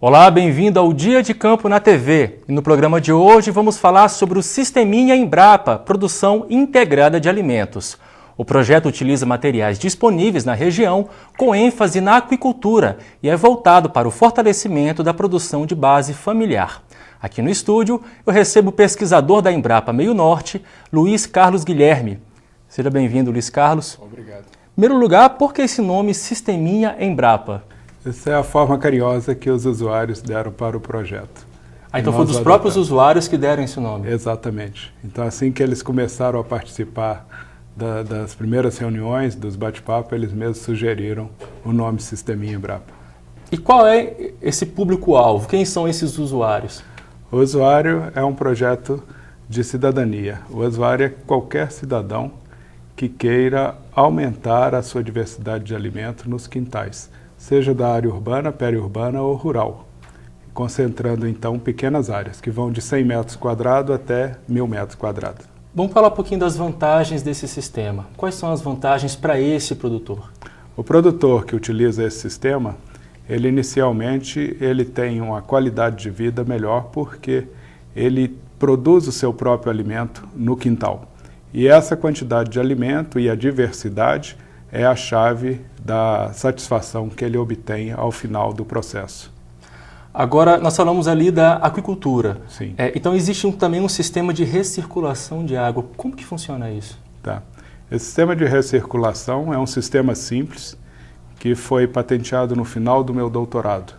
Olá, bem-vindo ao Dia de Campo na TV. E no programa de hoje vamos falar sobre o Sisteminha Embrapa, produção integrada de alimentos. O projeto utiliza materiais disponíveis na região, com ênfase na aquicultura, e é voltado para o fortalecimento da produção de base familiar. Aqui no estúdio, eu recebo o pesquisador da Embrapa Meio Norte, Luiz Carlos Guilherme. Seja bem-vindo, Luiz Carlos. Obrigado. Em primeiro lugar, por que esse nome Sisteminha Embrapa? Essa é a forma carinhosa que os usuários deram para o projeto. Então foi dos próprios usuários que deram esse nome? Exatamente. Então assim que eles começaram a participar das primeiras reuniões, dos bate-papo, eles mesmos sugeriram o nome Sisteminha Embrapa. E qual é esse público-alvo? Quem são esses usuários? O usuário é um projeto de cidadania. O usuário é qualquer cidadão que queira aumentar a sua diversidade de alimento nos quintais, seja da área urbana, periurbana ou rural, concentrando então pequenas áreas, que vão de 100 metros quadrados até 1.000 metros quadrados. Vamos falar um pouquinho das vantagens desse sistema. Quais são as vantagens para esse produtor? O produtor que utiliza esse sistema, ele inicialmente tem uma qualidade de vida melhor porque ele produz o seu próprio alimento no quintal. E essa quantidade de alimento e a diversidade é a chave da satisfação que ele obtém ao final do processo. Agora, nós falamos ali da aquicultura. Sim. Então, existe também um sistema de recirculação de água. Como que funciona isso? Tá. Esse sistema de recirculação é um sistema simples que foi patenteado no final do meu doutorado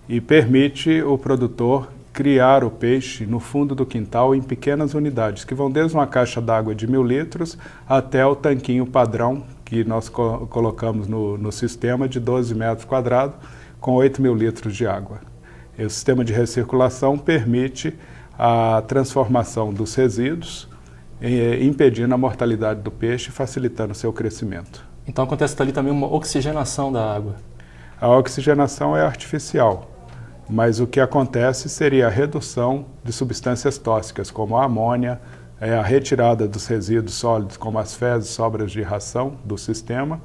e permite o produtor criar o peixe no fundo do quintal em pequenas unidades, que vão desde uma caixa d'água de 1.000 litros até o tanquinho padrão que nós colocamos no sistema de 12 metros quadrados com 8.000 litros de água. O sistema de recirculação permite a transformação dos resíduos, impedindo a mortalidade do peixe e facilitando o seu crescimento. Então acontece ali também uma oxigenação da água. A oxigenação é artificial, mas o que acontece seria a redução de substâncias tóxicas, como a amônia, a retirada dos resíduos sólidos, como as fezes, sobras de ração do sistema,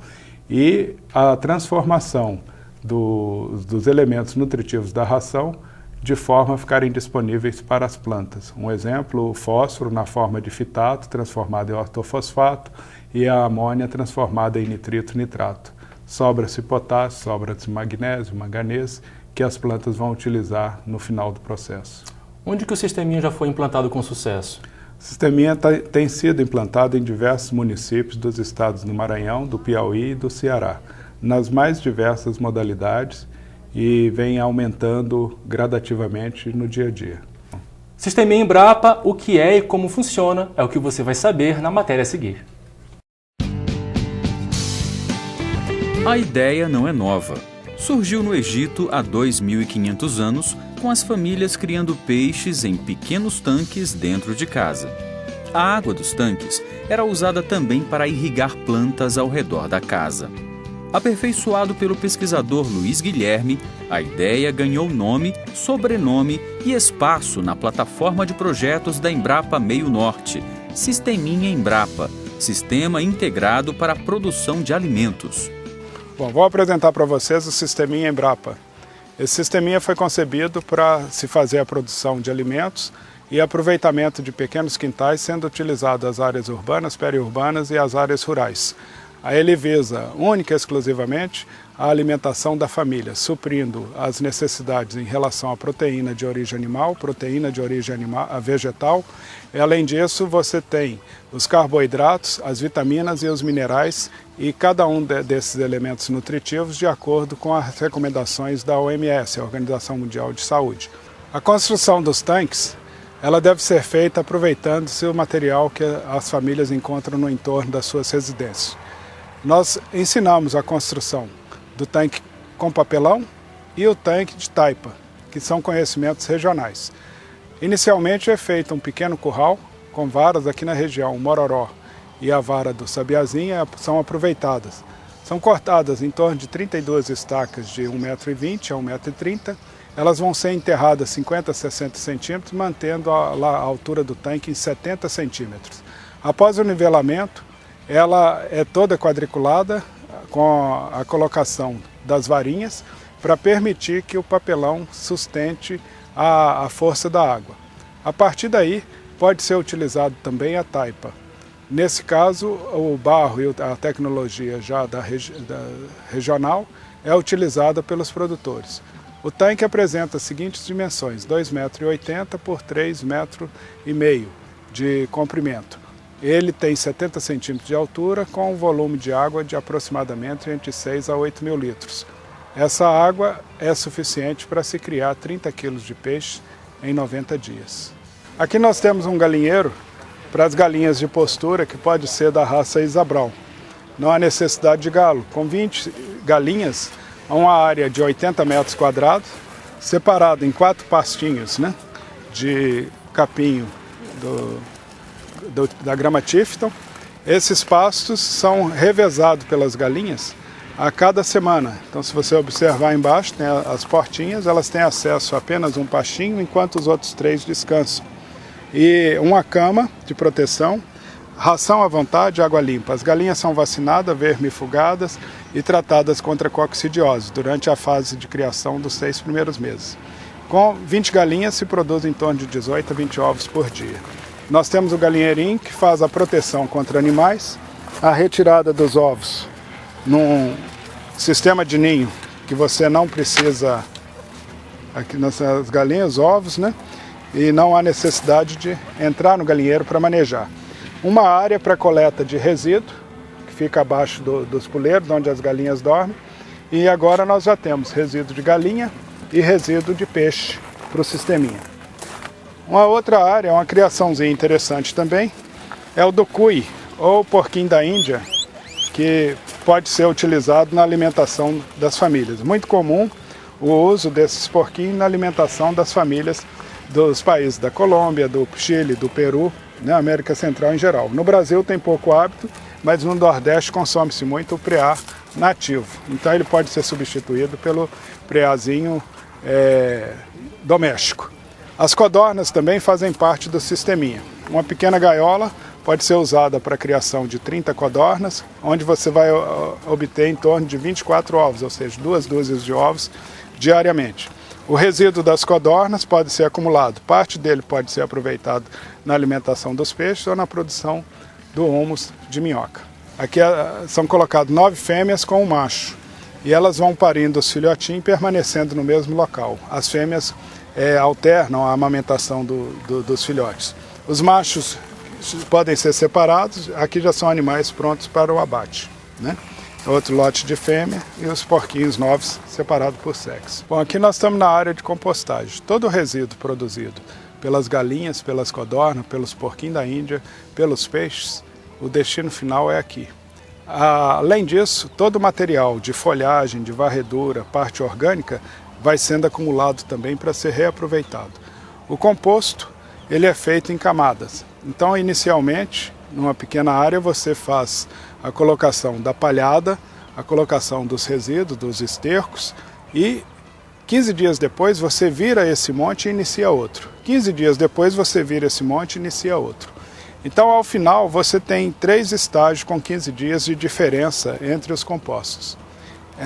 e a transformação dos elementos nutritivos da ração de forma a ficarem disponíveis para as plantas. Um exemplo, o fósforo na forma de fitato, transformado em ortofosfato, e a amônia transformada em nitrito-nitrato. Sobra-se potássio, sobra-se magnésio, manganês, que as plantas vão utilizar no final do processo. Onde que o sisteminha já foi implantado com sucesso? O sisteminha tem sido implantado em diversos municípios dos estados do Maranhão, do Piauí e do Ceará, nas mais diversas modalidades e vem aumentando gradativamente no dia a dia. Sisteminha Embrapa, o que é e como funciona, é o que você vai saber na matéria a seguir. A ideia não é nova. Surgiu no Egito há 2.500 anos, com as famílias criando peixes em pequenos tanques dentro de casa. A água dos tanques era usada também para irrigar plantas ao redor da casa. Aperfeiçoado pelo pesquisador Luiz Guilherme, a ideia ganhou nome, sobrenome e espaço na plataforma de projetos da Embrapa Meio Norte, Sisteminha Embrapa, sistema integrado para a produção de alimentos. Bom, vou apresentar para vocês o Sisteminha Embrapa. Esse sisteminha foi concebido para se fazer a produção de alimentos e aproveitamento de pequenos quintais, sendo utilizado as áreas urbanas, periurbanas e as áreas rurais. Ele visa, única e exclusivamente, a alimentação da família, suprindo as necessidades em relação à proteína de origem animal, proteína de origem vegetal. E, além disso, você tem os carboidratos, as vitaminas e os minerais e cada um desses elementos nutritivos de acordo com as recomendações da OMS, a Organização Mundial de Saúde. A construção dos tanques ela deve ser feita aproveitando-se o material que as famílias encontram no entorno das suas residências. Nós ensinamos a construção do tanque com papelão e o tanque de taipa, que são conhecimentos regionais. Inicialmente é feito um pequeno curral com varas aqui na região, o Mororó e a vara do Sabiazinha são aproveitadas. São cortadas em torno de 32 estacas de 1,20 m a 1,30 m. Elas vão ser enterradas 50 a 60 centímetros, mantendo a altura do tanque em 70 centímetros. Após o nivelamento, ela é toda quadriculada com a colocação das varinhas para permitir que o papelão sustente a força da água. A partir daí, pode ser utilizado também a taipa. Nesse caso, o barro e a tecnologia já da regional é utilizada pelos produtores. O tanque apresenta as seguintes dimensões: 2,80 m por 3,5 m de comprimento. Ele tem 70 centímetros de altura, com um volume de água de aproximadamente entre 6 a 8 mil litros. Essa água é suficiente para se criar 30 quilos de peixe em 90 dias. Aqui nós temos um galinheiro para as galinhas de postura, que pode ser da raça Isabral. Não há necessidade de galo. Com 20 galinhas, a uma área de 80 metros quadrados, separado em 4 pastinhos, né, de capinho da grama Tifton. Esses pastos são revezados pelas galinhas a cada semana. Então, se você observar embaixo, tem as portinhas, elas têm acesso a apenas um pastinho, enquanto os outros 3 descansam. E uma cama de proteção, ração à vontade, água limpa. As galinhas são vacinadas, vermifugadas e tratadas contra coccidiose durante a fase de criação dos 6 primeiros meses. Com 20 galinhas se produz em torno de 18 a 20 ovos por dia. Nós temos o galinheirinho, que faz a proteção contra animais, a retirada dos ovos num sistema de ninho que você não precisa, aqui nessas galinhas, ovos, né? E não há necessidade de entrar no galinheiro para manejar. Uma área para coleta de resíduo, que fica abaixo dos puleiros, onde as galinhas dormem. E agora nós já temos resíduo de galinha e resíduo de peixe para o sisteminha. Uma outra área, uma criaçãozinha interessante também, é o do cuy, ou porquinho da Índia, que pode ser utilizado na alimentação das famílias. Muito comum o uso desses porquinhos na alimentação das famílias dos países da Colômbia, do Chile, do Peru, né, América Central em geral. No Brasil tem pouco hábito, mas no Nordeste consome-se muito o preá nativo. Então ele pode ser substituído pelo preazinho doméstico. As codornas também fazem parte do sisteminha. Uma pequena gaiola pode ser usada para a criação de 30 codornas, onde você vai obter em torno de 24 ovos, ou seja, 2 dúzias de ovos diariamente. O resíduo das codornas pode ser acumulado. Parte dele pode ser aproveitado na alimentação dos peixes ou na produção do humus de minhoca. Aqui são colocadas 9 fêmeas com um macho. E elas vão parindo os filhotinhos, permanecendo no mesmo local. As fêmeas alternam a amamentação dos filhotes. Os machos podem ser separados. Aqui já são animais prontos para o abate, né? Outro lote de fêmea e os porquinhos novos separados por sexo. Bom, aqui nós estamos na área de compostagem. Todo o resíduo produzido pelas galinhas, pelas codornas, pelos porquinhos da Índia, pelos peixes, o destino final é aqui. Além disso, todo o material de folhagem, de varredura, parte orgânica, vai sendo acumulado também para ser reaproveitado. O composto, ele é feito em camadas. Então, inicialmente, numa pequena área, você faz a colocação da palhada, a colocação dos resíduos, dos estercos, e 15 dias depois você vira esse monte e inicia outro. 15 dias depois você vira esse monte e inicia outro. Então, ao final, você tem 3 estágios com 15 dias de diferença entre os compostos.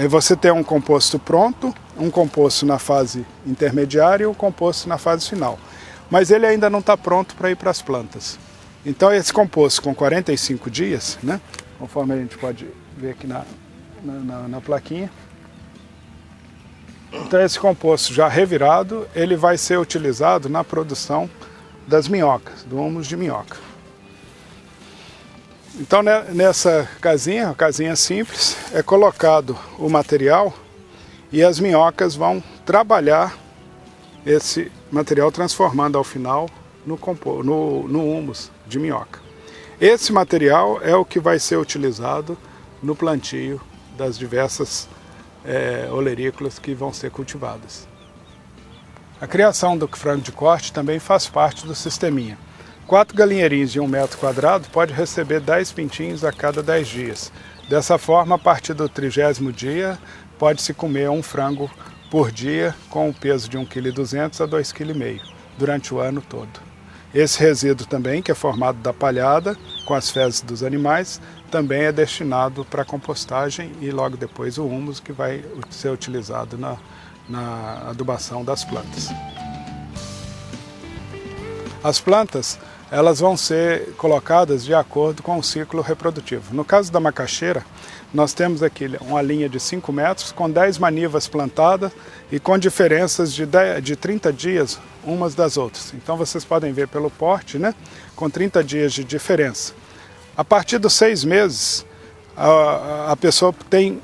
Você tem um composto pronto, um composto na fase intermediária e um composto na fase final. Mas ele ainda não está pronto para ir para as plantas. Então, esse composto com 45 dias, né, conforme a gente pode ver aqui na plaquinha, então esse composto já revirado, ele vai ser utilizado na produção das minhocas, do humus de minhoca. Então, nessa casinha, casinha simples, é colocado o material e as minhocas vão trabalhar esse material, transformando ao final no humus de minhoca. Esse material é o que vai ser utilizado no plantio das diversas olerícolas que vão ser cultivadas. A criação do frango de corte também faz parte do sisteminha. 4 galinheirinhos de 1 metro quadrado pode receber 10 pintinhos a cada 10 dias. Dessa forma, a partir do 30º dia, pode-se comer um frango por dia com o peso de 1,2 kg a 2,5 kg durante o ano todo. Esse resíduo também, que é formado da palhada com as fezes dos animais, também é destinado para compostagem e logo depois o humus que vai ser utilizado na adubação das plantas. As plantas, elas vão ser colocadas de acordo com o ciclo reprodutivo. No caso da macaxeira, nós temos aqui uma linha de 5 metros com 10 manivas plantadas e com diferenças de 30 dias umas das outras. Então vocês podem ver pelo porte, né, com 30 dias de diferença. A partir dos 6 meses, a pessoa tem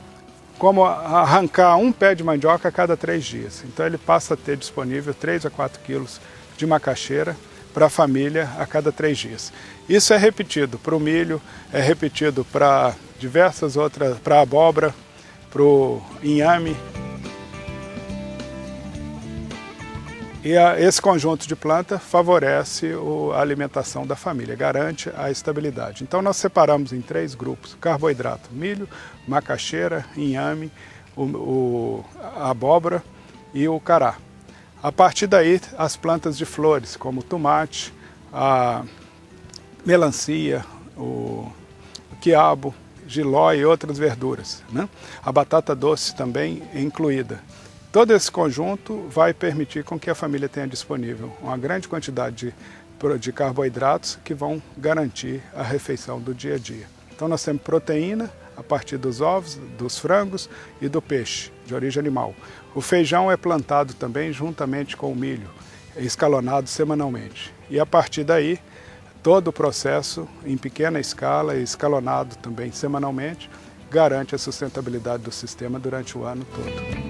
como arrancar um pé de mandioca a cada 3 dias. Então ele passa a ter disponível 3 a 4 quilos de macaxeira para a família a cada 3 dias. Isso é repetido para o milho, é repetido para diversas outras, para a abóbora, para o inhame. E esse conjunto de planta favorece a alimentação da família, garante a estabilidade. Então nós separamos em 3 grupos: carboidrato, milho, macaxeira, inhame, a abóbora e o cará. A partir daí, as plantas de flores, como o tomate, a melancia, o quiabo, jiló e outras verduras, né? A batata doce também é incluída. Todo esse conjunto vai permitir com que a família tenha disponível uma grande quantidade de carboidratos que vão garantir a refeição do dia a dia. Então nós temos proteína a partir dos ovos, dos frangos e do peixe, de origem animal. O feijão é plantado também juntamente com o milho, escalonado semanalmente. E a partir daí, todo o processo em pequena escala e escalonado também semanalmente, garante a sustentabilidade do sistema durante o ano todo.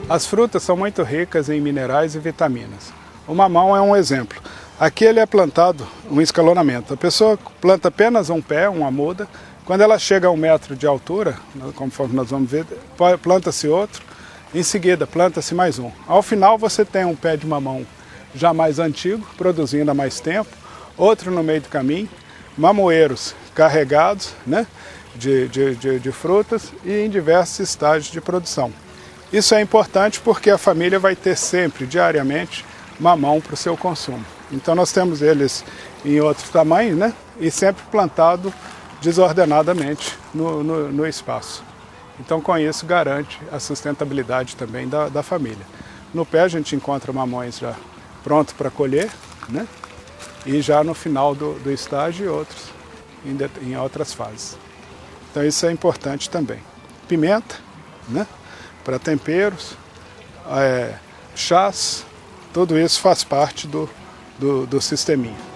As frutas são muito ricas em minerais e vitaminas. O mamão é um exemplo. Aqui ele é plantado um escalonamento. A pessoa planta apenas um pé, uma muda. Quando ela chega a 1 metro de altura, conforme nós vamos ver, planta-se outro. Em seguida, planta-se mais um. Ao final, você tem um pé de mamão já mais antigo, produzindo há mais tempo. Outro no meio do caminho. Mamoeiros carregados, né, de frutas e em diversos estágios de produção. Isso é importante porque a família vai ter sempre, diariamente, mamão para o seu consumo. Então nós temos eles em outros tamanhos, né? E sempre plantado desordenadamente no espaço. Então com isso garante a sustentabilidade também da família. No pé a gente encontra mamões já prontos para colher, né? E já no final do estágio e outros em outras fases. Então isso é importante também. Pimenta, né? Para temperos, chás, tudo isso faz parte do sisteminha.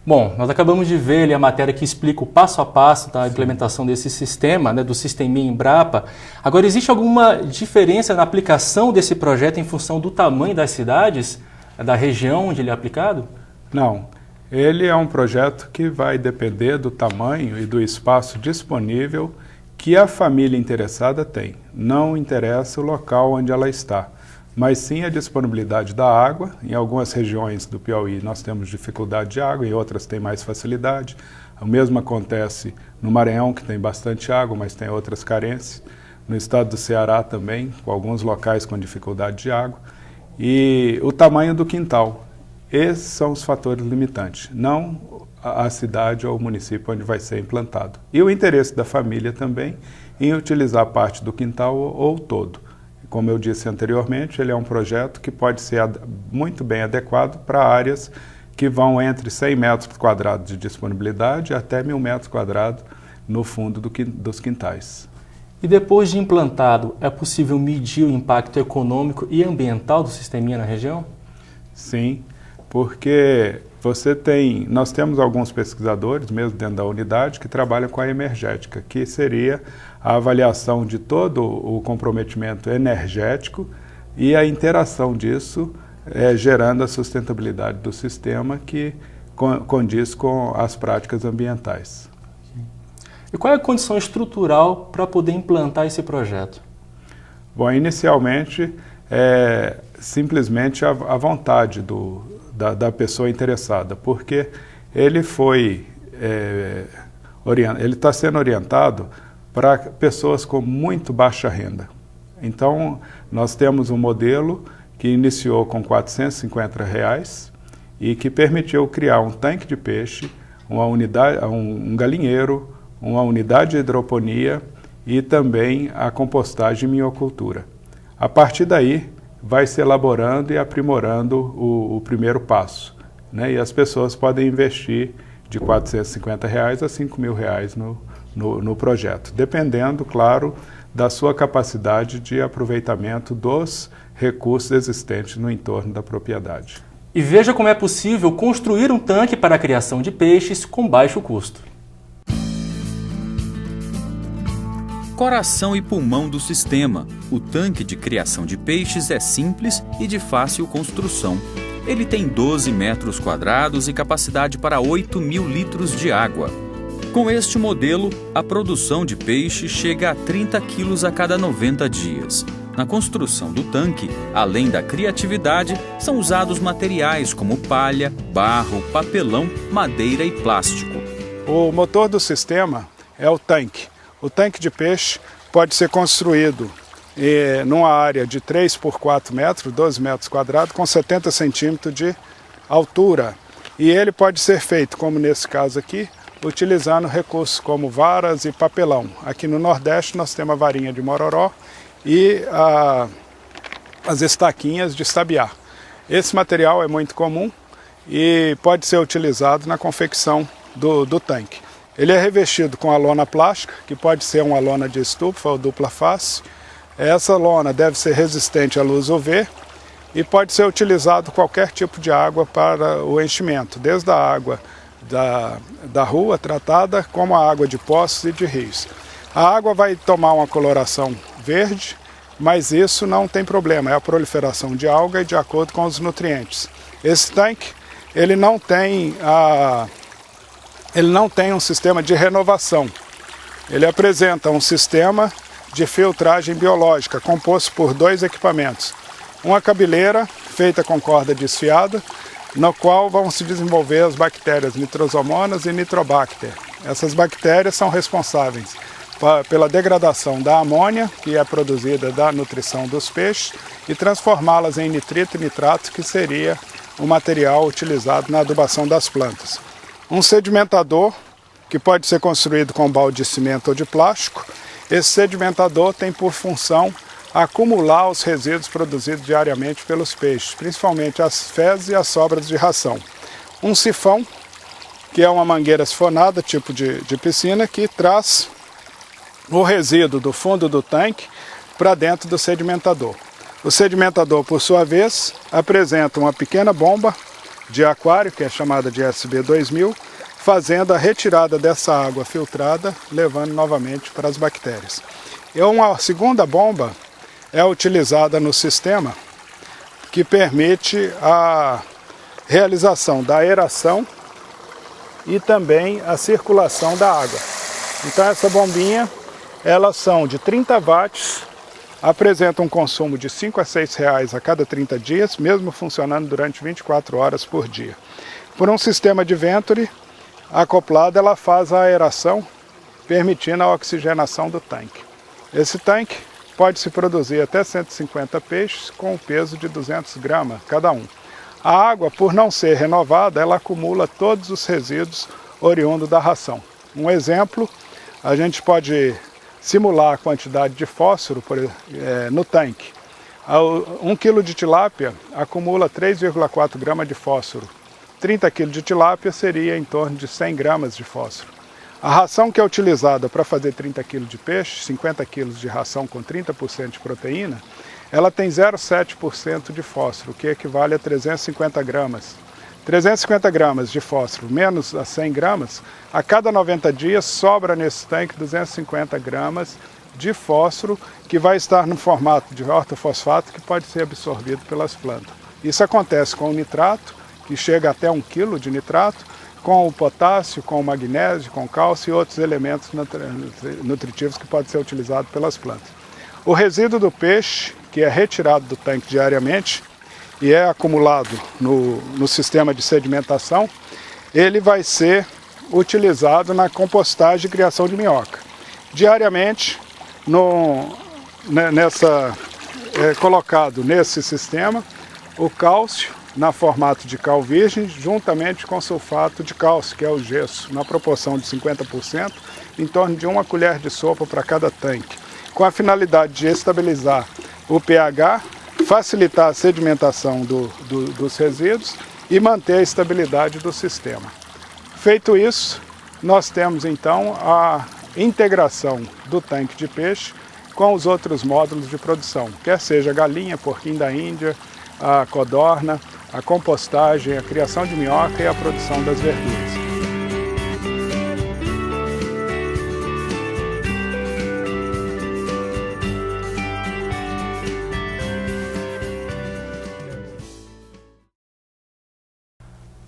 Bom, nós acabamos de ver ali a matéria que explica o passo a passo da implementação desse sistema, né, do Sisteminha Embrapa. Agora, existe alguma diferença na aplicação desse projeto em função do tamanho das cidades, da região onde ele é aplicado? Não. Ele é um projeto que vai depender do tamanho e do espaço disponível que a família interessada tem. Não interessa o local onde ela está, mas sim a disponibilidade da água. Em algumas regiões do Piauí nós temos dificuldade de água, em outras tem mais facilidade. O mesmo acontece no Maranhão, que tem bastante água, mas tem outras carências. No estado do Ceará também, com alguns locais com dificuldade de água. E o tamanho do quintal. Esses são os fatores limitantes, não a cidade ou o município onde vai ser implantado. E o interesse da família também em utilizar parte do quintal ou todo. Como eu disse anteriormente, ele é um projeto que pode ser muito bem adequado para áreas que vão entre 100 metros quadrados de disponibilidade até 1.000 metros quadrados no fundo dos quintais. E depois de implantado, é possível medir o impacto econômico e ambiental do Sisteminha na região? Sim, porque nós temos alguns pesquisadores, mesmo dentro da unidade, que trabalham com a emergética, que seria a avaliação de todo o comprometimento energético e a interação disso gerando a sustentabilidade do sistema que condiz com as práticas ambientais. E qual é a condição estrutural para poder implantar esse projeto? Bom, inicialmente é simplesmente a vontade da pessoa interessada, porque ele está sendo orientado para pessoas com muito baixa renda. Então, nós temos um modelo que iniciou com R$450 e que permitiu criar um tanque de peixe, um galinheiro, uma unidade de hidroponia e também a compostagem e miocultura. A partir daí, vai se elaborando e aprimorando o primeiro passo, né? E as pessoas podem investir de R$450 a R$5.000 no projeto, dependendo, claro, da sua capacidade de aproveitamento dos recursos existentes no entorno da propriedade. E veja como é possível construir um tanque para a criação de peixes com baixo custo. Coração e pulmão do sistema, o tanque de criação de peixes é simples e de fácil construção. Ele tem 12 metros quadrados e capacidade para 8.000 litros de água. Com este modelo, a produção de peixe chega a 30 quilos a cada 90 dias. Na construção do tanque, além da criatividade, são usados materiais como palha, barro, papelão, madeira e plástico. O motor do sistema é o tanque. O tanque de peixe pode ser construído numa área de 3 por 4 metros, 12 metros quadrados, com 70 centímetros de altura. E ele pode ser feito, como nesse caso aqui, utilizando recursos como varas e papelão. Aqui no Nordeste nós temos a varinha de mororó e as estaquinhas de sabiá. Esse material é muito comum e pode ser utilizado na confecção do tanque. Ele é revestido com a lona plástica, que pode ser uma lona de estufa ou dupla face. Essa lona deve ser resistente à luz UV e pode ser utilizado qualquer tipo de água para o enchimento, desde a água da rua tratada, como a água de poços e de rios. A água vai tomar uma coloração verde, mas isso não tem problema, é a proliferação de alga e de acordo com os nutrientes. Esse tanque, ele não tem um sistema de renovação. Ele apresenta um sistema de filtragem biológica, composto por 2 equipamentos. Uma cabeleira, feita com corda desfiada, no qual vão se desenvolver as bactérias nitrosomonas e nitrobacter. Essas bactérias são responsáveis pela degradação da amônia, que é produzida da nutrição dos peixes, e transformá-las em nitrito e nitrato, que seria o material utilizado na adubação das plantas. Um sedimentador, que pode ser construído com balde de cimento ou de plástico. Esse sedimentador tem por função acumular os resíduos produzidos diariamente pelos peixes, principalmente as fezes e as sobras de ração. Um sifão, que é uma mangueira sifonada, tipo de piscina, que traz o resíduo do fundo do tanque para dentro do sedimentador. O sedimentador, por sua vez, apresenta uma pequena bomba de aquário, que é chamada de SB2000, fazendo a retirada dessa água filtrada, levando novamente para as bactérias. E uma segunda bomba é utilizada no sistema, que permite a realização da aeração e também a circulação da água. Então essa bombinha, elas são de 30 watts, apresentam um consumo de R$ 5 a R$ 6 a cada 30 dias, mesmo funcionando durante 24 horas por dia. Por um sistema de Venturi acoplado, ela faz a aeração, permitindo a oxigenação do tanque. Esse tanque pode-se produzir até 150 peixes com um peso de 200 gramas cada um. A água, por não ser renovada, ela acumula todos os resíduos oriundos da ração. Um exemplo, a gente pode simular a quantidade de fósforo no tanque. 1 kg de tilápia acumula 3,4 gramas de fósforo. 30 kg de tilápia seria em torno de 100 gramas de fósforo. A ração que é utilizada para fazer 30 kg de peixe, 50 kg de ração com 30% de proteína, ela tem 0,7% de fósforo, que equivale a 350 gramas. 350 gramas de fósforo menos a 100 gramas, a cada 90 dias sobra nesse tanque 250 gramas de fósforo, que vai estar no formato de ortofosfato, que pode ser absorvido pelas plantas. Isso acontece com o nitrato, que chega até 1 kg de nitrato, com o potássio, com o magnésio, com o cálcio e outros elementos nutritivos que podem ser utilizados pelas plantas. O resíduo do peixe, que é retirado do tanque diariamente e é acumulado no sistema de sedimentação, ele vai ser utilizado na compostagem e criação de minhoca. Diariamente, colocado nesse sistema o cálcio na formato de cal virgem, juntamente com sulfato de cálcio, que é o gesso, na proporção de 50%, em torno de 1 colher de sopa para cada tanque, com a finalidade de estabilizar o pH, facilitar a sedimentação dos resíduos e manter a estabilidade do sistema. Feito isso, nós temos então a integração do tanque de peixe com os outros módulos de produção, quer seja galinha, porquinho da Índia, a codorna, a compostagem, a criação de minhoca e a produção das verduras.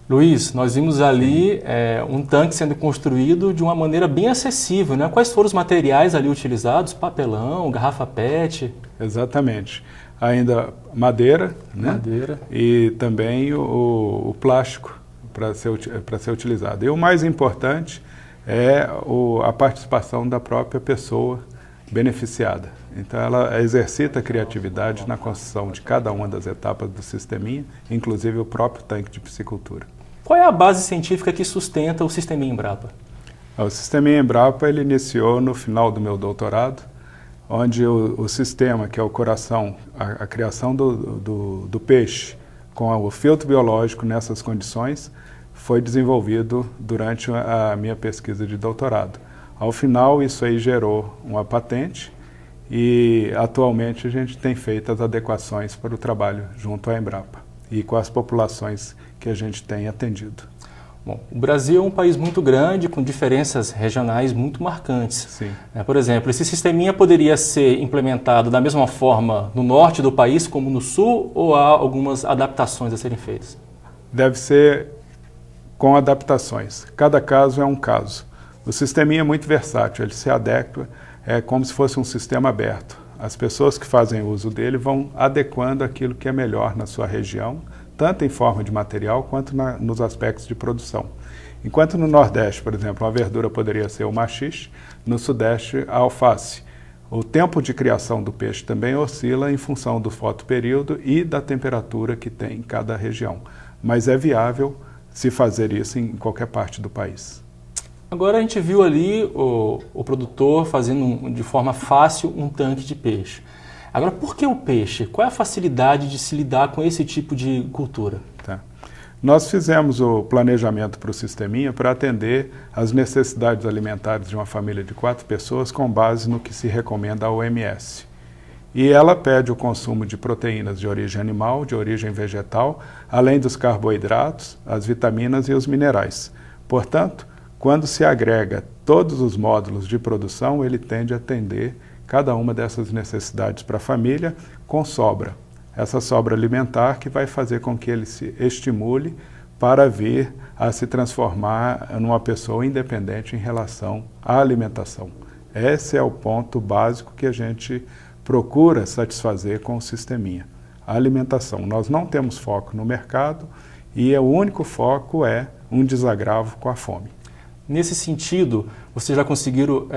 Luiz, nós vimos ali um tanque sendo construído de uma maneira bem acessível, né? Quais foram os materiais ali utilizados? Papelão, garrafa PET? Exatamente. Ainda madeira, né? Madeira. E também o plástico para ser utilizado. E o mais importante é a participação da própria pessoa beneficiada. Então ela exercita a criatividade na construção de cada uma das etapas do sisteminha, inclusive o próprio tanque de piscicultura. Qual é a base científica que sustenta o Sisteminha Embrapa? O Sisteminha Embrapa ele iniciou no final do meu doutorado, onde o sistema, que é o coração, a criação do peixe com o filtro biológico nessas condições, foi desenvolvido durante a minha pesquisa de doutorado. Ao final, isso aí gerou uma patente e atualmente a gente tem feito as adequações para o trabalho junto à Embrapa e com as populações que a gente tem atendido. Bom, o Brasil é um país muito grande, com diferenças regionais muito marcantes. Sim. Por exemplo, esse sisteminha poderia ser implementado da mesma forma no norte do país como no sul, ou há algumas adaptações a serem feitas? Deve ser com adaptações. Cada caso é um caso. O sisteminha é muito versátil, ele se adequa, é como se fosse um sistema aberto. As pessoas que fazem uso dele vão adequando aquilo que é melhor na sua região, tanto em forma de material quanto nos aspectos de produção. Enquanto no Nordeste, por exemplo, a verdura poderia ser o maxixe, no Sudeste a alface. O tempo de criação do peixe também oscila em função do fotoperíodo e da temperatura que tem em cada região. Mas é viável se fazer isso em qualquer parte do país. Agora a gente viu ali o produtor fazendo de forma fácil um tanque de peixe. Agora, por que o peixe? Qual é a facilidade de se lidar com esse tipo de cultura? Tá. Nós fizemos o planejamento para o sisteminha para atender às necessidades alimentares de uma família de 4 pessoas com base no que se recomenda a OMS. E ela pede o consumo de proteínas de origem animal, de origem vegetal, além dos carboidratos, as vitaminas e os minerais. Portanto, quando se agrega todos os módulos de produção, ele tende a atender cada uma dessas necessidades para a família com sobra. Essa sobra alimentar que vai fazer com que ele se estimule para vir a se transformar numa pessoa independente em relação à alimentação. Esse é o ponto básico que a gente procura satisfazer com o sisteminha. A alimentação. Nós não temos foco no mercado e o único foco é um desagravo com a fome. Nesse sentido, vocês já conseguiram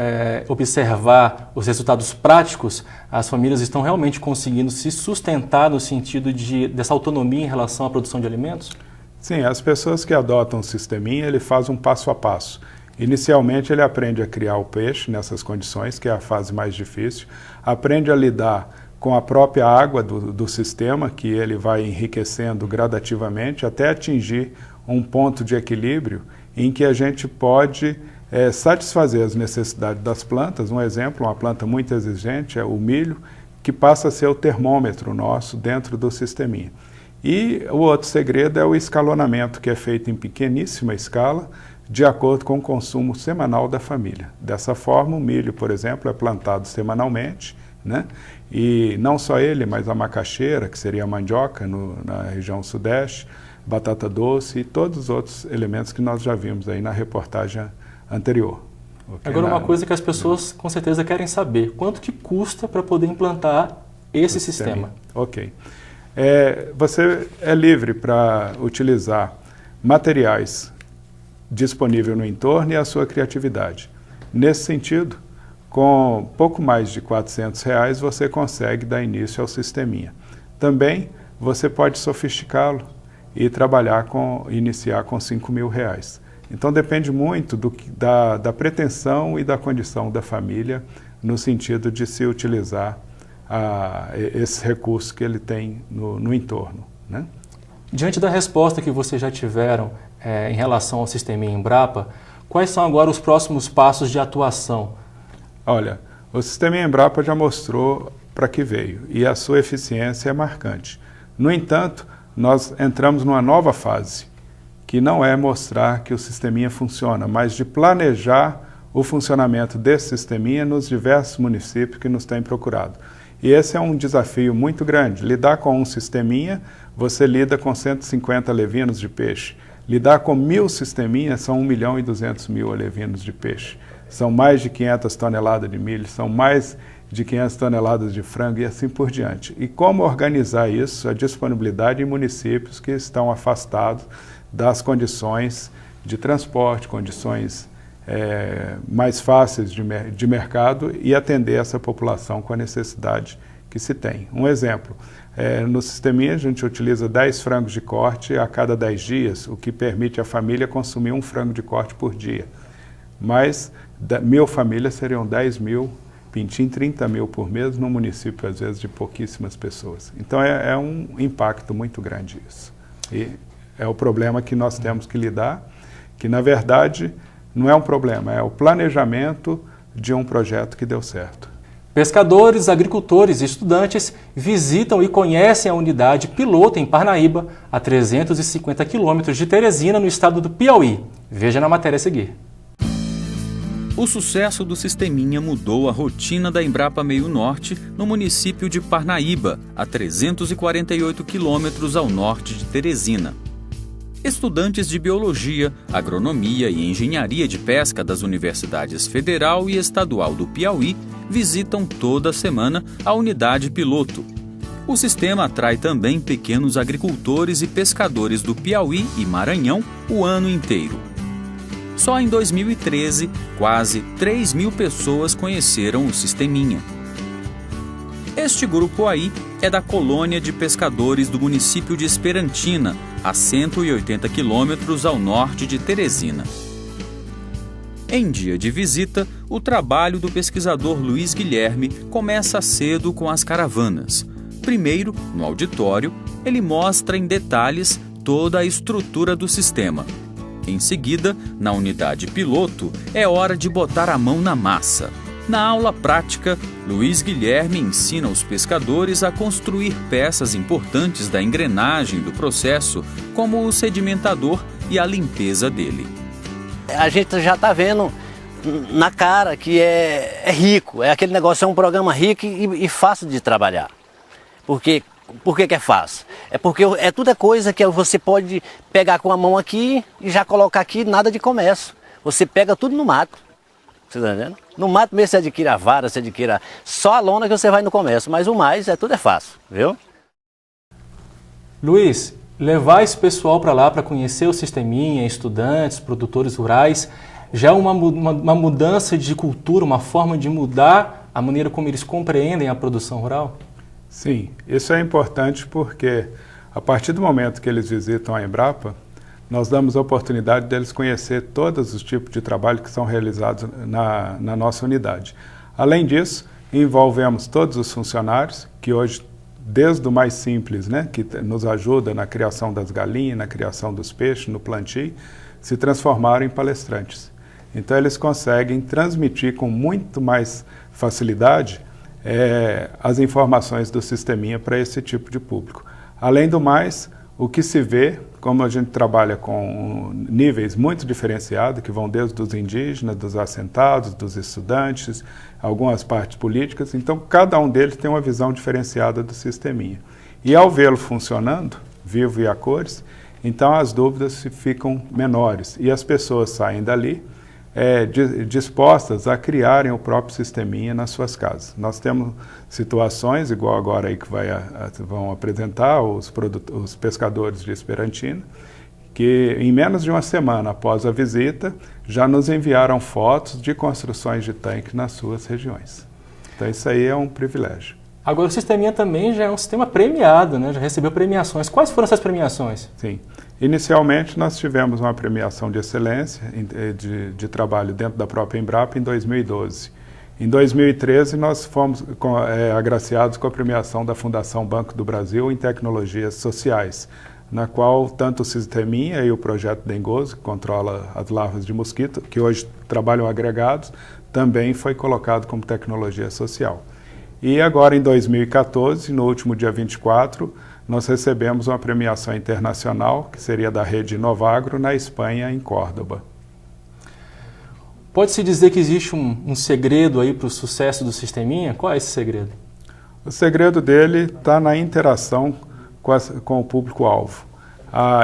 observar os resultados práticos? As famílias estão realmente conseguindo se sustentar no sentido dessa autonomia em relação à produção de alimentos? Sim, as pessoas que adotam o sisteminha, ele faz um passo a passo. Inicialmente, ele aprende a criar o peixe nessas condições, que é a fase mais difícil, aprende a lidar com a própria água do sistema, que ele vai enriquecendo gradativamente até atingir um ponto de equilíbrio em que a gente pode satisfazer as necessidades das plantas. Um exemplo, uma planta muito exigente é o milho, que passa a ser o termômetro nosso dentro do sisteminha. E o outro segredo é o escalonamento, que é feito em pequeníssima escala, de acordo com o consumo semanal da família. Dessa forma, o milho, por exemplo, é plantado semanalmente, né? E não só ele, mas a macaxeira, que seria a mandioca na região sudeste, batata doce e todos os outros elementos que nós já vimos aí na reportagem anterior. Okay? Agora, uma coisa que as pessoas com certeza querem saber, quanto que custa para poder implantar esse sistema? Ok. Você é livre para utilizar materiais disponíveis no entorno e a sua criatividade. Nesse sentido, com pouco mais de R$400, você consegue dar início ao sisteminha. Também você pode sofisticá-lo e iniciar com R$5.000. Então depende muito da pretensão e da condição da família no sentido de se utilizar esse recurso que ele tem no entorno, né? Diante da resposta que vocês já tiveram em relação ao sisteminha Embrapa, quais são agora os próximos passos de atuação? Olha, o sisteminha Embrapa já mostrou para que veio e a sua eficiência é marcante. No entanto, nós entramos numa nova fase, que não é mostrar que o sisteminha funciona, mas de planejar o funcionamento desse sisteminha nos diversos municípios que nos têm procurado. E esse é um desafio muito grande. Lidar com um sisteminha, você lida com 150 alevinos de peixe. Lidar com 1.000 sisteminhas são 1.200.000 alevinos de peixe. São mais de 500 toneladas de milho, são mais de 500 toneladas de frango e assim por diante. E como organizar isso, a disponibilidade em municípios que estão afastados das condições de transporte, condições mais fáceis de mercado e atender essa população com a necessidade que se tem. Um exemplo, no sisteminha a gente utiliza 10 frangos de corte a cada 10 dias, o que permite à família consumir um frango de corte por dia. Mas 1.000 famílias seriam 10.000 pintinho, 30.000 por mês, num município às vezes de pouquíssimas pessoas. Então é um impacto muito grande isso. E é o problema que nós temos que lidar, que na verdade não é um problema, é o planejamento de um projeto que deu certo. Pescadores, agricultores e estudantes visitam e conhecem a unidade piloto em Parnaíba, a 350 quilômetros de Teresina, no estado do Piauí. Veja na matéria a seguir. O sucesso do sisteminha mudou a rotina da Embrapa Meio Norte no município de Parnaíba, a 348 quilômetros ao norte de Teresina. Estudantes de Biologia, Agronomia e Engenharia de Pesca das Universidades Federal e Estadual do Piauí visitam toda semana a unidade piloto. O sistema atrai também pequenos agricultores e pescadores do Piauí e Maranhão o ano inteiro. Só em 2013, quase 3.000 pessoas conheceram o sisteminha. Este grupo aí é da colônia de pescadores do município de Esperantina, a 180 quilômetros ao norte de Teresina. Em dia de visita, o trabalho do pesquisador Luiz Guilherme começa cedo com as caravanas. Primeiro, no auditório, ele mostra em detalhes toda a estrutura do sistema. Em seguida, na unidade piloto, é hora de botar a mão na massa. Na aula prática, Luiz Guilherme ensina os pescadores a construir peças importantes da engrenagem do processo, como o sedimentador e a limpeza dele. A gente já está vendo na cara que é rico, aquele negócio, é um programa rico e fácil de trabalhar. Por que é fácil? É porque tudo é coisa que você pode pegar com a mão aqui e já colocar aqui, nada de comércio. Você pega tudo no mato. Você está entendendo? No mato mesmo você adquire a vara, você adquire só a lona que você vai no comércio, mas o mais tudo é fácil, viu? Luiz, levar esse pessoal para lá para conhecer o sisteminha, estudantes, produtores rurais, já é uma mudança de cultura, uma forma de mudar a maneira como eles compreendem a produção rural? Sim, isso é importante porque a partir do momento que eles visitam a Embrapa, nós damos a oportunidade deles conhecer todos os tipos de trabalho que são realizados na nossa unidade. Além disso, envolvemos todos os funcionários, que hoje, desde o mais simples, né, que nos ajuda na criação das galinhas, na criação dos peixes, no plantio, se transformaram em palestrantes. Então eles conseguem transmitir com muito mais facilidade as informações do sisteminha para esse tipo de público. Além do mais, o que se vê, como a gente trabalha com níveis muito diferenciados, que vão desde os indígenas, dos assentados, dos estudantes, algumas partes políticas, então cada um deles tem uma visão diferenciada do sisteminha. E ao vê-lo funcionando, vivo e a cores, então as dúvidas ficam menores e as pessoas saem dali dispostas a criarem o próprio sisteminha nas suas casas. Nós temos situações, igual agora aí que vão apresentar os pescadores de Esperantina, que em menos de uma semana após a visita, já nos enviaram fotos de construções de tanque nas suas regiões. Então isso aí é um privilégio. Agora o sisteminha também já é um sistema premiado, né? Já recebeu premiações. Quais foram essas premiações? Sim. Inicialmente nós tivemos uma premiação de excelência de trabalho dentro da própria Embrapa em 2012. Em 2013 nós fomos agraciados com a premiação da Fundação Banco do Brasil em Tecnologias Sociais, na qual tanto o Sisteminha e o projeto Dengoso, que controla as larvas de mosquito, que hoje trabalham agregados, também foi colocado como tecnologia social. E agora em 2014, no último dia 24, nós recebemos uma premiação internacional, que seria da rede Novagro, na Espanha, em Córdoba. Pode-se dizer que existe um segredo aí para o sucesso do Sisteminha? Qual é esse segredo? O segredo dele está na interação com o público-alvo.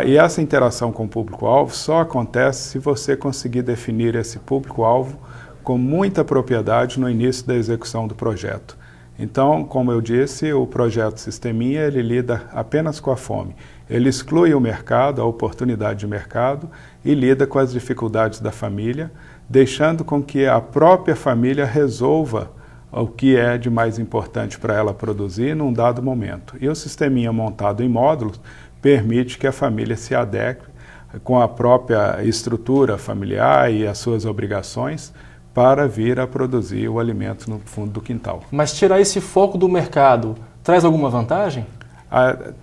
E essa interação com o público-alvo só acontece se você conseguir definir esse público-alvo com muita propriedade no início da execução do projeto. Então, como eu disse, o projeto Sisteminha, ele lida apenas com a fome. Ele exclui o mercado, a oportunidade de mercado, e lida com as dificuldades da família, deixando com que a própria família resolva o que é de mais importante para ela produzir num dado momento. E o Sisteminha montado em módulos permite que a família se adeque com a própria estrutura familiar e as suas obrigações para vir a produzir o alimento no fundo do quintal. Mas tirar esse foco do mercado traz alguma vantagem?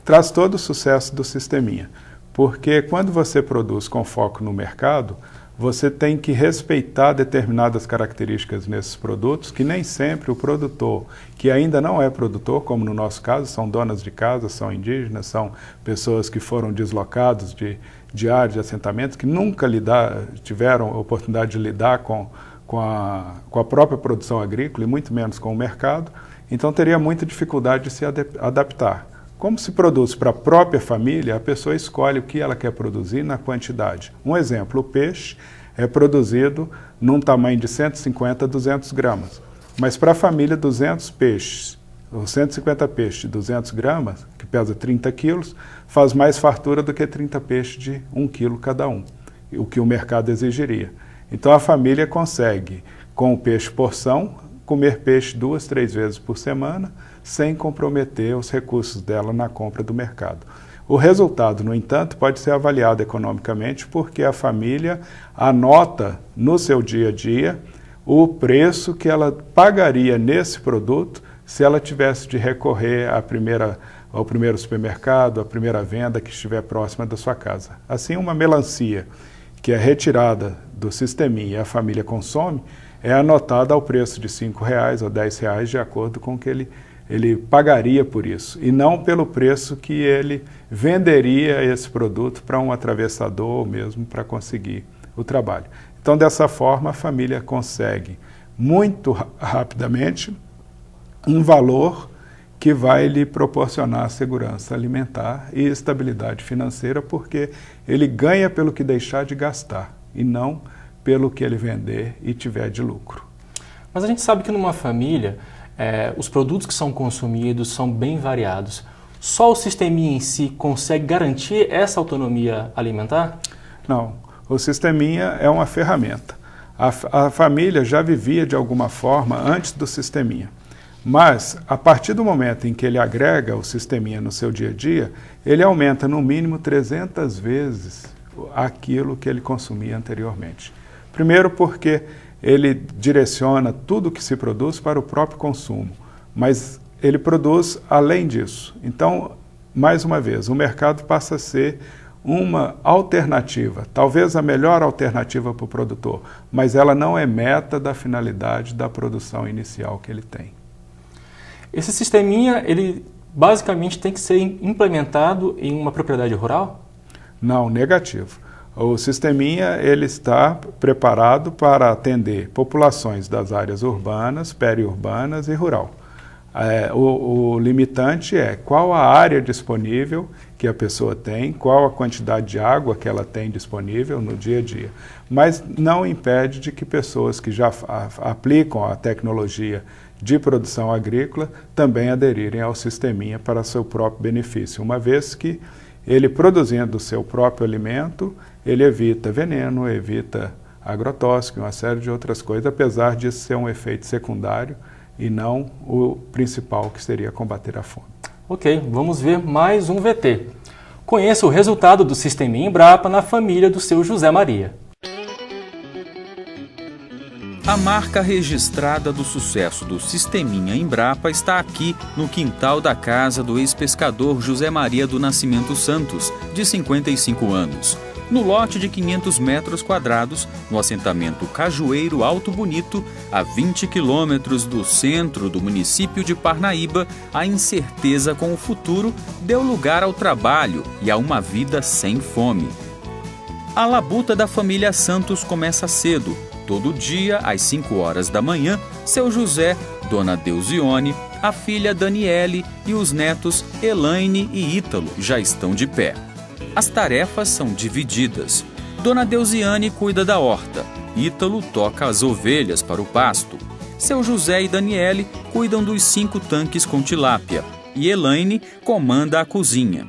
Traz todo o sucesso do Sisteminha, porque quando você produz com foco no mercado, você tem que respeitar determinadas características nesses produtos, que nem sempre o produtor, que ainda não é produtor, como no nosso caso, são donas de casa, são indígenas, são pessoas que foram deslocados de áreas de assentamento, que nunca tiveram a oportunidade de lidar com a própria produção agrícola e muito menos com o mercado, então teria muita dificuldade de se adaptar. Como se produz para a própria família, a pessoa escolhe o que ela quer produzir na quantidade. Um exemplo, o peixe é produzido num tamanho de 150 a 200 gramas, mas para a família 200 peixes, ou 150 peixes de 200 gramas, que pesa 30 quilos, faz mais fartura do que 30 peixes de 1 quilo cada um, o que o mercado exigiria. Então a família consegue, com o peixe porção, comer peixe 2, 3 vezes por semana, sem comprometer os recursos dela na compra do mercado. O resultado, no entanto, pode ser avaliado economicamente porque a família anota no seu dia a dia o preço que ela pagaria nesse produto se ela tivesse de recorrer ao primeiro supermercado, à primeira venda que estiver próxima da sua casa. Assim, uma melancia que é retirada do Sisteminha e a família consome, é anotada ao preço de R$ 5,00 ou R$ 10,00, de acordo com o que ele pagaria por isso, e não pelo preço que ele venderia esse produto para um atravessador ou mesmo para conseguir o trabalho. Então, dessa forma, a família consegue muito rapidamente um valor que vai lhe proporcionar segurança alimentar e estabilidade financeira, porque ele ganha pelo que deixar de gastar e não pelo que ele vender e tiver de lucro. Mas a gente sabe que numa família, os produtos que são consumidos são bem variados. Só o Sisteminha em si consegue garantir essa autonomia alimentar? Não, o Sisteminha é uma ferramenta. A família já vivia de alguma forma antes do Sisteminha. Mas, a partir do momento em que ele agrega o Sisteminha no seu dia a dia, ele aumenta no mínimo 300 vezes aquilo que ele consumia anteriormente. Primeiro porque ele direciona tudo que se produz para o próprio consumo, mas ele produz além disso. Então, mais uma vez, o mercado passa a ser uma alternativa, talvez a melhor alternativa para o produtor, mas ela não é meta da finalidade da produção inicial que ele tem. Esse Sisteminha, ele basicamente tem que ser implementado em uma propriedade rural? Não, negativo. O Sisteminha ele está preparado para atender populações das áreas urbanas, periurbanas e rural. O limitante é qual a área disponível que a pessoa tem, qual a quantidade de água que ela tem disponível no dia a dia. Mas não impede de que pessoas que já aplicam a tecnologia de produção agrícola também aderirem ao sisteminha para seu próprio benefício, uma vez que ele produzindo o seu próprio alimento, ele evita veneno, evita agrotóxico, uma série de outras coisas, apesar de ser um efeito secundário e não o principal, que seria combater a fome. Ok, vamos ver mais um VT. Conheça o resultado do Sisteminha Embrapa na família do seu José Maria. A marca registrada do sucesso do Sisteminha Embrapa está aqui no quintal da casa do ex-pescador José Maria do Nascimento Santos, de 55 anos. No lote de 500 metros quadrados, no assentamento Cajueiro Alto Bonito, a 20 quilômetros do centro do município de Parnaíba, a incerteza com o futuro deu lugar ao trabalho e a uma vida sem fome. A labuta da família Santos começa cedo. Todo dia, às 5 horas da manhã, seu José, dona Deusione, a filha Daniele e os netos Elaine e Ítalo já estão de pé. As tarefas são divididas. Dona Deusiane cuida da horta, Ítalo toca as ovelhas para o pasto. Seu José e Daniele cuidam dos 5 tanques com tilápia e Elaine comanda a cozinha.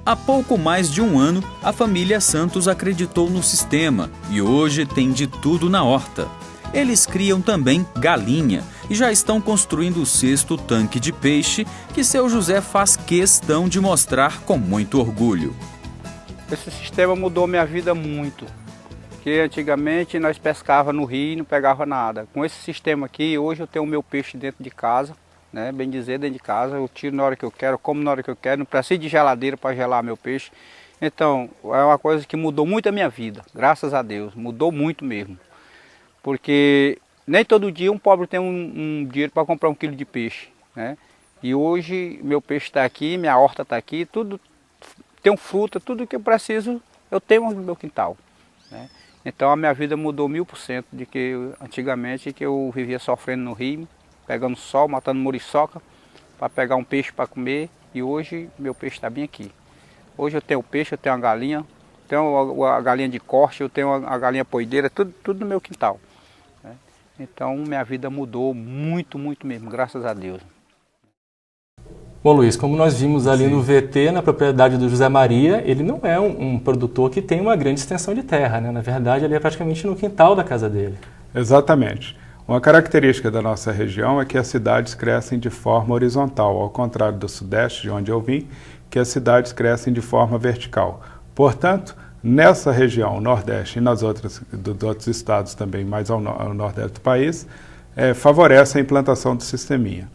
Há pouco mais de um ano, a família Santos acreditou no sistema e hoje tem de tudo na horta. Eles criam também galinha e já estão construindo o 6º tanque de peixe que seu José faz questão de mostrar com muito orgulho. Esse sistema mudou minha vida muito, porque antigamente nós pescava no rio e não pegava nada. Com esse sistema aqui, hoje eu tenho o meu peixe dentro de casa, né? Bem dizer, dentro de casa, eu tiro na hora que eu quero, como na hora que eu quero, não preciso de geladeira para gelar meu peixe. Então, é uma coisa que mudou muito a minha vida, graças a Deus, mudou muito mesmo. Porque nem todo dia um pobre tem um dinheiro para comprar 1 quilo de peixe, né? E hoje meu peixe está aqui, minha horta está aqui, tudo, tenho fruta, tudo que eu preciso eu tenho no meu quintal, né? Então a minha vida mudou 1000% de que antigamente que eu vivia sofrendo no rio, pegando sol, matando muriçoca para pegar um peixe para comer, e hoje meu peixe está bem aqui. Hoje eu tenho peixe, eu tenho a galinha, tenho a galinha de corte, eu tenho a galinha poideira, tudo no meu quintal, né? Então minha vida mudou muito, muito mesmo, graças a Deus. Bom, Luiz, como nós vimos ali no VT, na propriedade do José Maria, ele não é um produtor que tem uma grande extensão de terra, né? Na verdade, ele é praticamente no quintal da casa dele. Exatamente. Uma característica da nossa região é que as cidades crescem de forma horizontal, ao contrário do Sudeste, de onde eu vim, que as cidades crescem de forma vertical. Portanto, nessa região, Nordeste e nas outros estados também, mais ao Nordeste do país, favorece a implantação do sisteminha.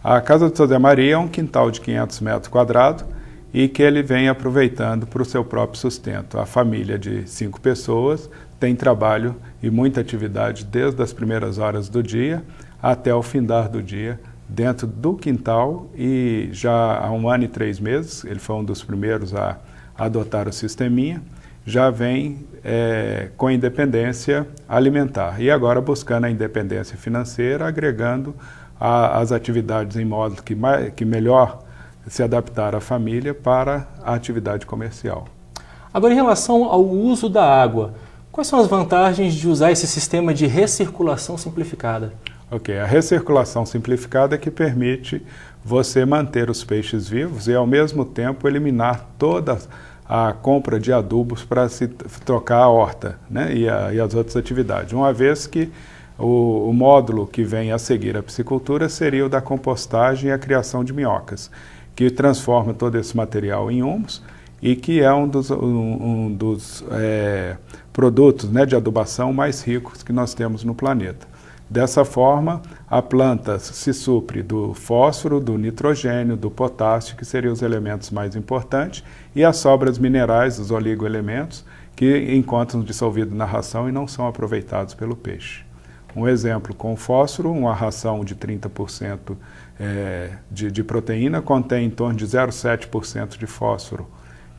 A casa do José Maria é um quintal de 500 metros quadrados e que ele vem aproveitando para o seu próprio sustento. A família de 5 pessoas tem trabalho e muita atividade desde as primeiras horas do dia até o findar do dia dentro do quintal, e já há 1 ano e 3 meses, ele foi um dos primeiros a adotar o sisteminha, já vem com independência alimentar e agora buscando a independência financeira, agregando as atividades em modo que melhor se adaptar à família para a atividade comercial. Agora, em relação ao uso da água, quais são as vantagens de usar esse sistema de recirculação simplificada? Ok, a recirculação simplificada é que permite você manter os peixes vivos e ao mesmo tempo eliminar toda a compra de adubos para se trocar a horta, né, e as outras atividades, uma vez que o módulo que vem a seguir a piscicultura seria o da compostagem e a criação de minhocas, que transforma todo esse material em humus e que é um dos produtos, né, de adubação mais ricos que nós temos no planeta. Dessa forma, a planta se supre do fósforo, do nitrogênio, do potássio, que seriam os elementos mais importantes, e as sobras minerais, os oligoelementos, que encontram dissolvidos na ração e não são aproveitados pelo peixe. Um exemplo, com o fósforo, uma ração de 30% de proteína contém em torno de 0,7% de fósforo.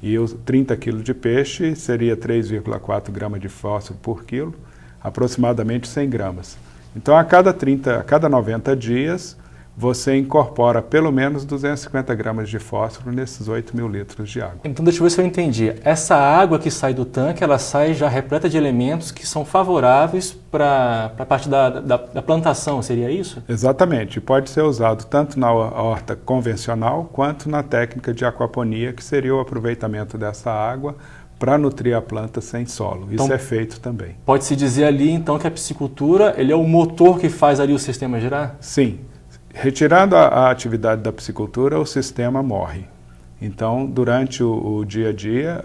E os 30 kg de peixe seria 3,4 gramas de fósforo por quilo, aproximadamente 100 gramas. Então, a cada 90 dias, você incorpora pelo menos 250 gramas de fósforo nesses 8.000 litros de água. Então deixa eu ver se eu entendi. Essa água que sai do tanque, ela sai já repleta de elementos que são favoráveis para a parte da plantação, seria isso? Exatamente. Pode ser usado tanto na horta convencional quanto na técnica de aquaponia, que seria o aproveitamento dessa água para nutrir a planta sem solo. Isso então, é feito também. Pode-se dizer ali, então, que a piscicultura ele é o motor que faz ali o sistema girar? Sim. Retirando a atividade da piscicultura, o sistema morre. Então, durante o dia a dia,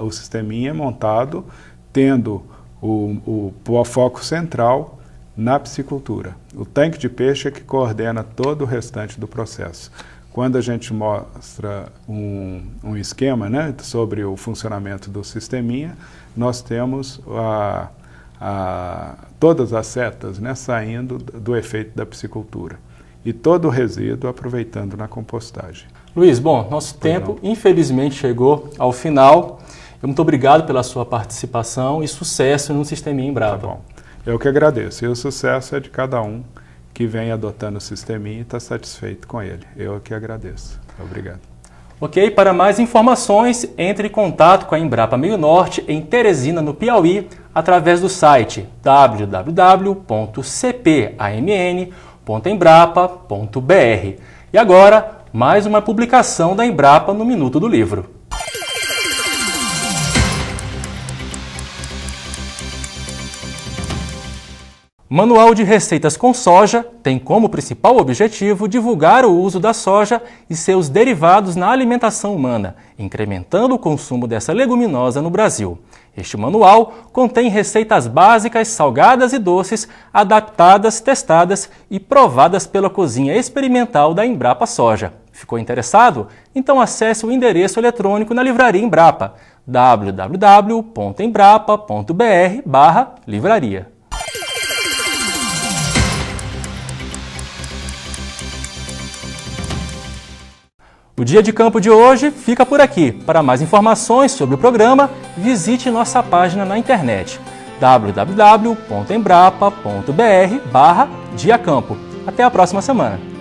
o sisteminha é montado tendo o foco central na piscicultura. O tanque de peixe é que coordena todo o restante do processo. Quando a gente mostra um esquema, né, sobre o funcionamento do sisteminha, nós temos todas as setas, né, saindo do efeito da piscicultura. E todo o resíduo aproveitando na compostagem. Luiz, bom, nosso tempo infelizmente chegou ao final. Muito obrigado pela sua participação e sucesso no Sisteminha Embrapa. Tá bom. Eu que agradeço. E o sucesso é de cada um que vem adotando o Sisteminha e está satisfeito com ele. Eu que agradeço. Obrigado. Ok, para mais informações, entre em contato com a Embrapa Meio Norte em Teresina, no Piauí, através do site www.cpamn.embrapa.br. E agora, mais uma publicação da Embrapa no Minuto do Livro. Manual de Receitas com Soja tem como principal objetivo divulgar o uso da soja e seus derivados na alimentação humana, incrementando o consumo dessa leguminosa no Brasil. Este manual contém receitas básicas, salgadas e doces, adaptadas, testadas e provadas pela cozinha experimental da Embrapa Soja. Ficou interessado? Então acesse o endereço eletrônico na Livraria Embrapa, www.embrapa.br/livraria. O Dia de Campo de hoje fica por aqui. Para mais informações sobre o programa, visite nossa página na internet www.embrapa.br/diacampo. Até a próxima semana.